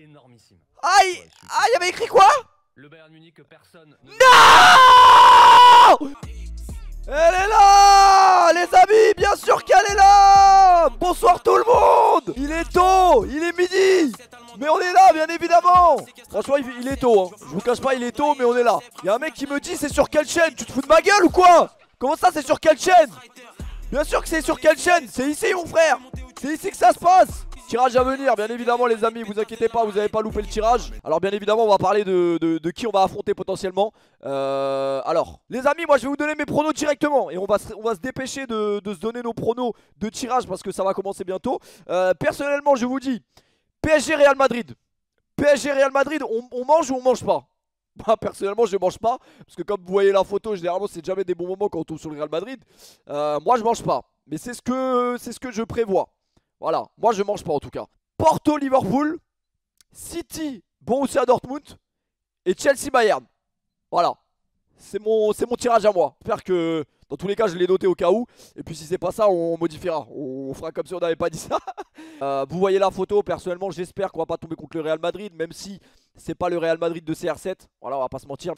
énormissime. Aïe! Ah, il y avait écrit quoi? Le Bayern Munich que personne... Non! Elle est là! Les amis, bien sûr qu'elle est là! Bonsoir tout le monde! Il est tôt, il est midi! Mais on est là, bien évidemment! Franchement, il est tôt, hein. Je vous cache pas, il est tôt, mais on est là. Il y a un mec qui me dit, c'est sur quelle chaîne? Tu te fous de ma gueule ou quoi? Comment ça, c'est sur quelle chaîne? Bien sûr que c'est sur quelle chaîne? C'est ici, mon frère! C'est ici que ça se passe! Tirage à venir, bien évidemment les amis, vous inquiétez pas, vous n'avez pas loupé le tirage. Alors bien évidemment on va parler de qui on va affronter potentiellement. Alors les amis, moi je vais vous donner mes pronos directement. Et on va se dépêcher de se donner nos pronos de tirage parce que ça va commencer bientôt. Personnellement je vous dis, PSG Real Madrid. PSG Real Madrid, on mange ou on mange pas? Bah, personnellement je mange pas. Parce que comme vous voyez la photo, généralement c'est jamais des bons moments quand on tombe sur le Real Madrid. Moi je mange pas. Mais c'est ce que je prévois. Voilà, moi je mange pas en tout cas. Porto Liverpool, City Borussia Dortmund et Chelsea Bayern. Voilà, c'est mon tirage à moi. J'espère que dans tous les cas je l'ai noté au cas où. Et puis si c'est pas ça, on modifiera. On fera comme si on n'avait pas dit ça. Vous voyez la photo, personnellement j'espère qu'on va pas tomber contre le Real Madrid. Même si c'est pas le Real Madrid de CR7. Voilà, on va pas se mentir.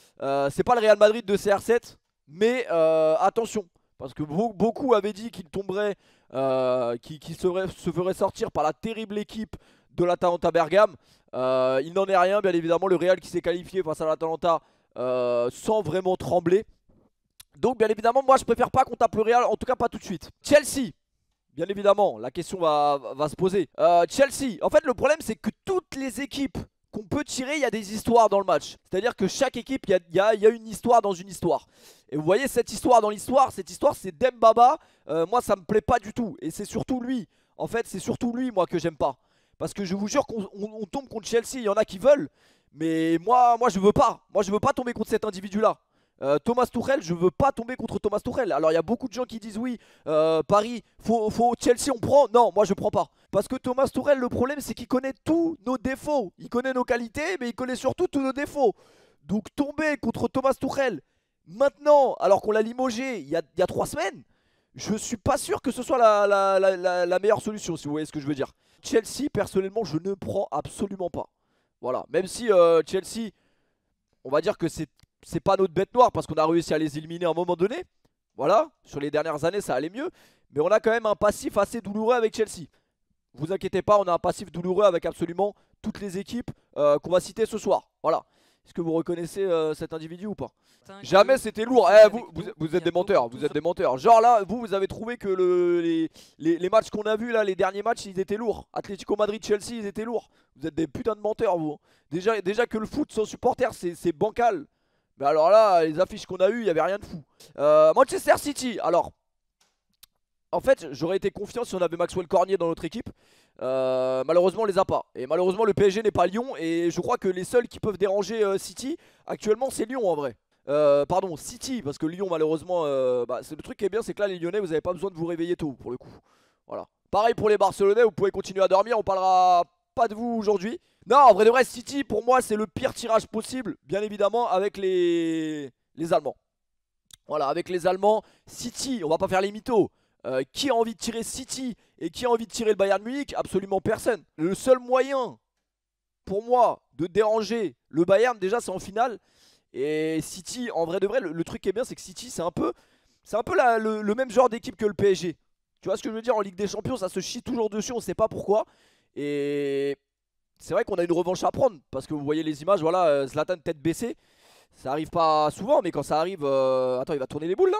C'est pas le Real Madrid de CR7. Mais attention. Parce que beaucoup avaient dit qu'il tomberait, qu'il se ferait sortir par la terrible équipe de l'Atalanta Bergame. Il n'en est rien, bien évidemment. Le Real qui s'est qualifié face à l'Atalanta sans vraiment trembler. Donc, bien évidemment, moi je préfère pas qu'on tape le Real, en tout cas pas tout de suite. Chelsea, bien évidemment, la question va se poser. Chelsea, en fait, le problème c'est que toutes les équipes qu'on peut tirer, il y a des histoires dans le match. C'est-à-dire que chaque équipe, il y a une histoire dans une histoire. Et vous voyez cette histoire dans l'histoire, cette histoire c'est Dembaba. Moi ça me plaît pas du tout. Et c'est surtout lui, en fait c'est surtout lui moi que j'aime pas. Parce que je vous jure qu'on tombe contre Chelsea, il y en a qui veulent. Mais moi je veux pas. Moi je veux pas tomber contre cet individu là. Thomas Tuchel, je veux pas tomber contre Thomas Tuchel. Alors il y a beaucoup de gens qui disent oui, Paris, faut Chelsea on prend. Non, moi je prends pas. Parce que Thomas Tuchel, le problème c'est qu'il connaît tous nos défauts. Il connaît nos qualités, mais il connaît surtout tous nos défauts. Donc tomber contre Thomas Tuchel maintenant, alors qu'on l'a limogé il y a 3 semaines, je suis pas sûr que ce soit la meilleure solution, si vous voyez ce que je veux dire. Chelsea, personnellement, je ne prends absolument pas. Voilà, même si Chelsea, on va dire que c'est pas notre bête noire parce qu'on a réussi à les éliminer à un moment donné. Voilà, sur les dernières années ça allait mieux. Mais on a quand même un passif assez douloureux avec Chelsea. Vous inquiétez pas, on a un passif douloureux avec absolument toutes les équipes qu'on va citer ce soir. Voilà. Est-ce que vous reconnaissez cet individu ou pas? Jamais c'était lourd. Vous êtes des menteurs, vous êtes des menteurs. Genre là, vous avez trouvé que les matchs qu'on a vus là, les derniers matchs, ils étaient lourds. Atlético Madrid, Chelsea, ils étaient lourds. Vous êtes des putains de menteurs, vous. Déjà que le foot sans supporters, c'est bancal. Mais alors là, les affiches qu'on a eues, il n'y avait rien de fou. Manchester City, alors. En fait, j'aurais été confiant si on avait Maxwell Cornier dans notre équipe. Malheureusement, on les a pas. Et malheureusement, le PSG n'est pas Lyon. Et je crois que les seuls qui peuvent déranger City, actuellement, c'est Lyon en vrai. Pardon, City, parce que Lyon, malheureusement, le truc qui est bien, c'est que là, les Lyonnais, vous n'avez pas besoin de vous réveiller tôt, pour le coup. Voilà. Pareil pour les Barcelonais, vous pouvez continuer à dormir, on parlera pas de vous aujourd'hui. Non, en vrai de vrai, City, pour moi, c'est le pire tirage possible, bien évidemment, avec les Allemands. Voilà, avec les Allemands, City, on va pas faire les mythos. Qui a envie de tirer City et qui a envie de tirer le Bayern Munich? Absolument personne. Le seul moyen pour moi de déranger le Bayern, déjà c'est en finale. Et City, en vrai de vrai, le truc qui est bien, c'est que City c'est un peu le même genre d'équipe que le PSG. Tu vois ce que je veux dire? En Ligue des Champions, ça se chie toujours dessus, on sait pas pourquoi. Et c'est vrai qu'on a une revanche à prendre. Parce que vous voyez les images, voilà, Zlatan tête baissée. Ça arrive pas souvent, mais quand ça arrive... Attends, il va tourner les boules là?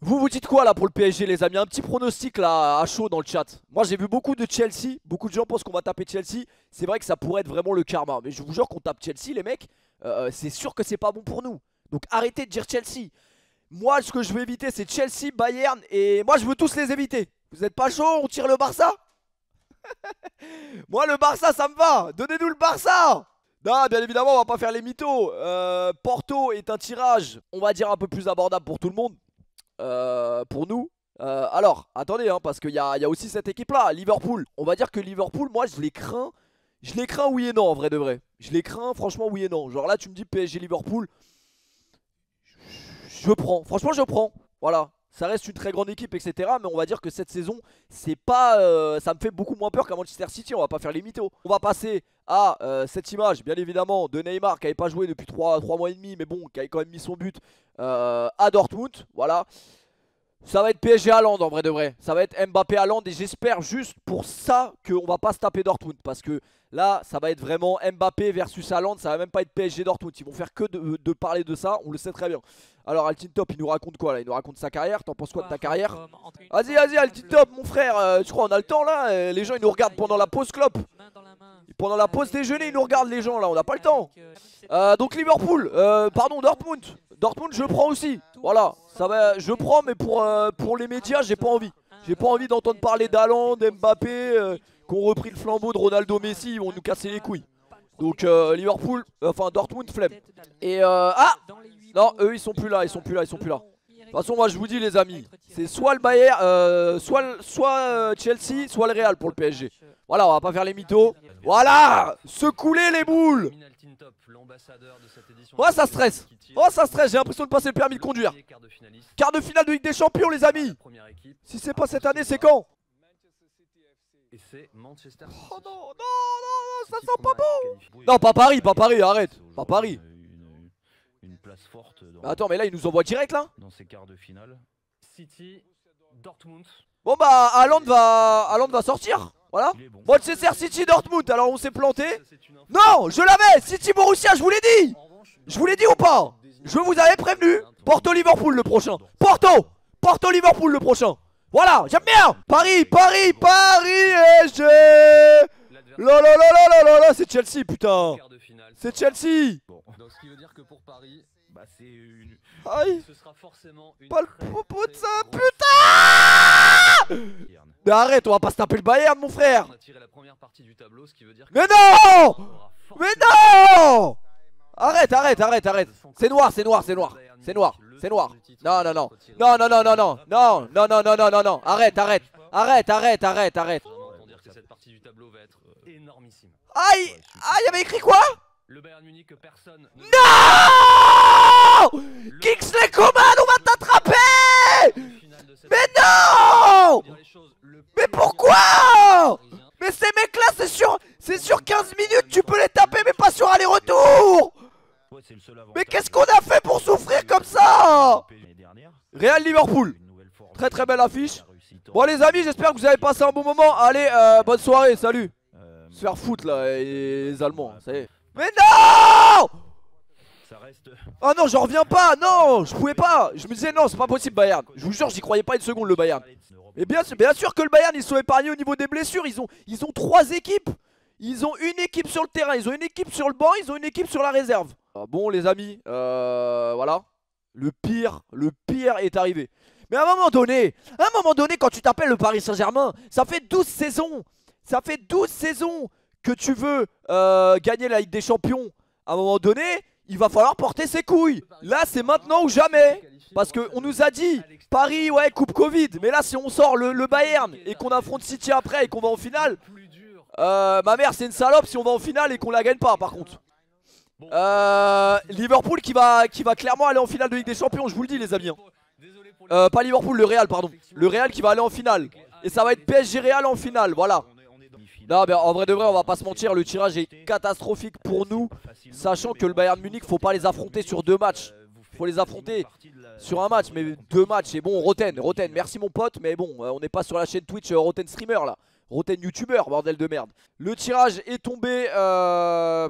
Vous dites quoi là pour le PSG les amis? Un petit pronostic là à chaud dans le chat. Moi j'ai vu beaucoup de Chelsea. Beaucoup de gens pensent qu'on va taper Chelsea. C'est vrai que ça pourrait être vraiment le karma. Mais je vous jure qu'on tape Chelsea les mecs. C'est sûr que c'est pas bon pour nous. Donc arrêtez de dire Chelsea. Moi ce que je veux éviter c'est Chelsea, Bayern. Et moi je veux tous les éviter. Vous êtes pas chaud? On tire le Barça? Moi le Barça ça me va. Donnez-nous le Barça. Non, bien évidemment on va pas faire les mythos. Porto est un tirage, on va dire un peu plus abordable pour tout le monde. Pour nous. Alors, attendez, hein, parce qu'il y a aussi cette équipe-là, Liverpool. On va dire que Liverpool, moi, je les crains. Je les crains oui et non, en vrai de vrai. Je les crains, franchement, oui et non. Genre là, tu me dis PSG Liverpool. Je prends. Franchement, je prends. Voilà. Ça reste une très grande équipe, etc. Mais on va dire que cette saison, c'est pas, ça me fait beaucoup moins peur qu'à Manchester City. On va pas faire les mythos. On va passer à cette image, bien évidemment, de Neymar qui n'avait pas joué depuis 3 mois et demi, mais bon, qui avait quand même mis son but à Dortmund. Voilà. Ça va être PSG Haaland en vrai de vrai. Ça va être Mbappé Haaland et j'espère juste pour ça qu'on va pas se taper Dortmund. Parce que là, ça va être vraiment Mbappé versus Haaland. Ça va même pas être PSG Dortmund. Ils vont faire que de parler de ça. On le sait très bien. Alors Altintop, il nous raconte quoi là? Il nous raconte sa carrière. T'en penses quoi de ta carrière? Vas-y, vas-y Altintop, mon frère. Tu crois on a le temps là? Les gens ils nous regardent pendant la pause clope. Pendant la pause déjeuner, ils nous regardent les gens là. On n'a pas le temps. Donc Liverpool, pardon Dortmund. Dortmund je prends aussi. Voilà, ça va, je prends mais pour les médias j'ai pas envie. J'ai pas envie d'entendre parler d'Haaland, Mbappé, qui ont repris le flambeau de Ronaldo Messi, ils vont nous casser les couilles. Donc Liverpool, enfin Dortmund flemme. Et ah non, eux ils sont plus là, ils sont plus là, ils sont plus là. De toute façon moi je vous dis les amis, c'est soit le Bayern, soit Chelsea, soit le Real pour le PSG. Voilà, on va pas faire les mythos. Voilà, se couler les boules. Oh ça stresse. Oh ça stresse, j'ai l'impression de passer le permis de conduire. Quart de finale de Ligue des Champions les amis. Si c'est pas cette année, c'est quand? Oh non, non, non, ça sent pas bon. Non, pas Paris, pas Paris, arrête. Pas Paris. Une place forte dans, Attends, mais là, il nous envoie direct là. Dans ces quarts de finale. City, Dortmund. Bon bah, Haaland va sortir. Voilà. Manchester City, Dortmund. Alors on s'est planté. Non, je l'avais. City, Borussia, je vous l'ai dit. Je vous l'ai dit ou pas? Je vous avais prévenu. Porto, Liverpool le prochain. Porto, Liverpool le prochain. Voilà, j'aime bien. Paris, PSG. Là, c'est Chelsea, putain. C'est Chelsea. Donc ce qui veut dire que pour Paris, bah c'est une... Aïe. Ce sera forcément une... Pas le propos de ça, putain. Mais arrête, on va pas se taper le Bayern, mon frère. On a tiré la première partie du tableau, ce qui veut dire que... Mais non. Mais non. Arrête. C'est noir. Non. Arrête. On dire que cette partie du tableau va être énormissime. Aïe, il y avait écrit quoi? Le Bayern Munich que personne... Non. Kingsley Coman, on va t'attraper. Mais non. Mais pourquoi? Mais ces mecs là c'est sur 15 minutes, tu peux les taper mais pas sur aller-retour. Mais qu'est-ce qu'on a fait pour souffrir comme ça? Real Liverpool. Très belle affiche. Bon les amis, j'espère que vous avez passé un bon moment. Allez, bonne soirée, salut. Se faire foutre là, les Allemands, ça y est. Mais non. Oh non, j'en reviens pas, non, je pouvais pas. Je me disais non, c'est pas possible Bayern. Je vous jure, j'y croyais pas une seconde le Bayern. Et bien sûr que le Bayern, ils sont épargnés au niveau des blessures. Ils ont 3 équipes. Ils ont une équipe sur le terrain, ils ont une équipe sur le banc, ils ont une équipe sur la réserve. Bon les amis, voilà. Le pire est arrivé. Mais à un moment donné, quand tu t'appelles le Paris Saint-Germain, ça fait 12 saisons. Ça fait 12 saisons que tu veux gagner la Ligue des Champions. À un moment donné, il va falloir porter ses couilles. Là, c'est maintenant ou jamais. Parce qu'on nous a dit, Paris, ouais, coupe Covid. Mais là, si on sort le Bayern et qu'on affronte City après et qu'on va en finale, ma mère, c'est une salope si on va en finale et qu'on la gagne pas, par contre. Liverpool qui va clairement aller en finale de Ligue des Champions, je vous le dis, les amis. Pas Liverpool, le Real, pardon. Le Real qui va aller en finale. Et ça va être PSG Real en finale, voilà. Non mais en vrai de vrai, on va pas se mentir, le tirage est catastrophique pour nous, sachant que le Bayern Munich, faut pas les affronter sur 2 matchs. Faut les affronter sur un match, mais 2 matchs. Et bon, Roten, merci mon pote, mais bon, on n'est pas sur la chaîne Twitch Roten Streamer là. Roten YouTuber, bordel de merde. Le tirage est tombé, je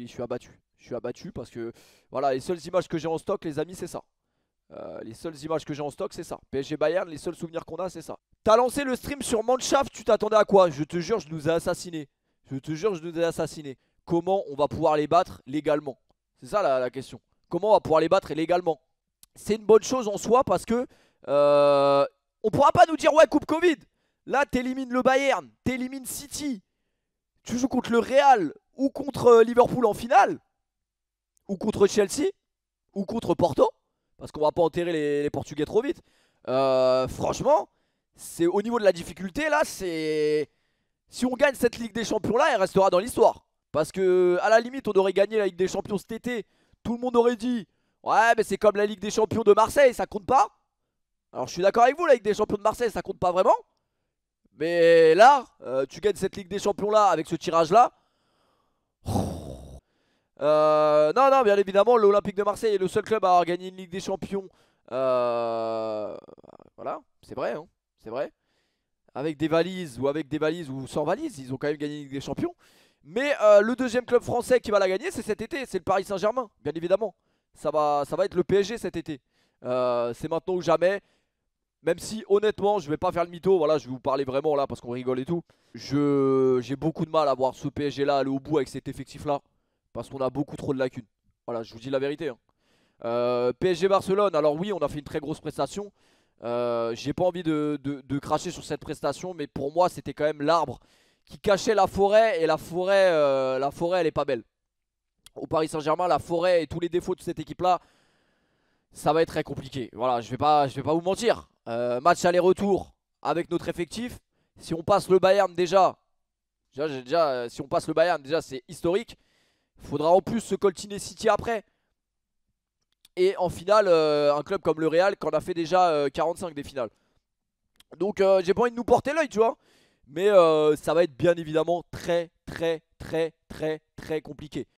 suis abattu parce que voilà, les seules images que j'ai en stock, les amis, c'est ça. Les seules images que j'ai en stock, c'est ça. PSG Bayern, les seuls souvenirs qu'on a, c'est ça. T'as lancé le stream sur Mannschaft, tu t'attendais à quoi? Je te jure, je nous ai assassinés. Comment on va pouvoir les battre légalement? C'est ça la question. Comment on va pouvoir les battre légalement? C'est une bonne chose en soi parce que on pourra pas nous dire ouais, coupe Covid. Là, t'élimines le Bayern, t'élimines City. Tu joues contre le Real ou contre Liverpool en finale, ou contre Chelsea, ou contre Porto. Parce qu'on va pas enterrer les Portugais trop vite. Franchement, c'est au niveau de la difficulté là, c'est... Si on gagne cette Ligue des Champions là, elle restera dans l'histoire. Parce que à la limite, on aurait gagné la Ligue des Champions cet été. Tout le monde aurait dit ouais, mais c'est comme la Ligue des Champions de Marseille, ça compte pas. Alors je suis d'accord avec vous, la Ligue des Champions de Marseille, ça compte pas vraiment. Mais là, tu gagnes cette Ligue des Champions là avec ce tirage là. Non, non, bien évidemment, l'Olympique de Marseille est le seul club à avoir gagné une Ligue des Champions. Voilà, c'est vrai, hein, c'est vrai. Avec des valises ou sans valises, ils ont quand même gagné une Ligue des Champions. Mais le deuxième club français qui va la gagner, c'est cet été, c'est le Paris Saint-Germain, bien évidemment. Ça va être le PSG cet été. C'est maintenant ou jamais. Même si honnêtement, je vais pas faire le mytho, voilà, je vais vous parler vraiment là parce qu'on rigole et tout. J'ai beaucoup de mal à voir ce PSG là aller au bout avec cet effectif là. Parce qu'on a beaucoup trop de lacunes. Voilà, je vous dis la vérité, hein. PSG Barcelone, alors oui, on a fait une très grosse prestation. J'ai pas envie de cracher sur cette prestation, mais pour moi, c'était quand même l'arbre qui cachait la forêt. Et la forêt, elle est pas belle. Au Paris Saint-Germain, la forêt et tous les défauts de cette équipe-là, ça va être très compliqué. Voilà, je vais pas vous mentir. Match aller-retour avec notre effectif. Si on passe le Bayern déjà, si on passe le Bayern, déjà c'est historique. Il faudra en plus se coltiner City après. Et en finale, un club comme le Real qui en a fait déjà 45 des finales. Donc j'ai pas envie de nous porter l'œil, tu vois. Mais ça va être bien évidemment très très très très très compliqué.